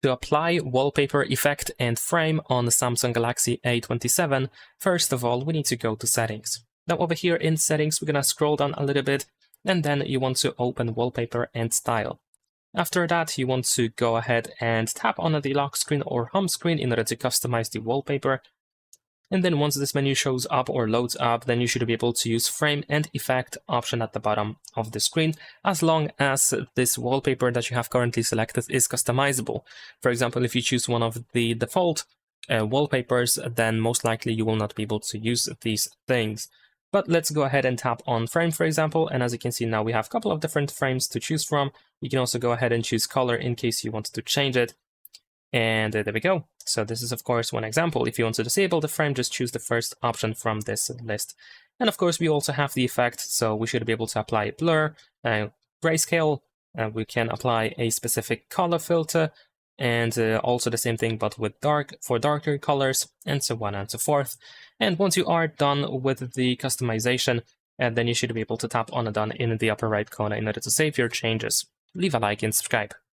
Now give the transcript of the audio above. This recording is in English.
To apply wallpaper effect and frame on the Samsung Galaxy A27, first of all, we need to go to settings. Now over here in settings, we're gonna scroll down a little bit, and then you want to open wallpaper and style. After that, you want to go ahead and tap on the lock screen or home screen in order to customize the wallpaper. And then once this menu shows up or loads up, then you should be able to use frame and effect option at the bottom of the screen, as long as this wallpaper that you have currently selected is customizable. For example, if you choose one of the default wallpapers, then most likely you will not be able to use these things. But let's go ahead and tap on frame, for example, and as you can see now we have a couple of different frames to choose from. You can also go ahead and choose color in case you want to change it. And there we go. So this is of course one example. If you want to disable the frame, just choose the first option from this list. And of course we also have the effect, so we should be able to apply blur, grayscale, we can apply a specific color filter, and also the same thing but with darker colors, and so on and so forth. And once you are done with the customization, then you should be able to tap on a done in the upper right corner in order to save your changes. Leave a like and subscribe.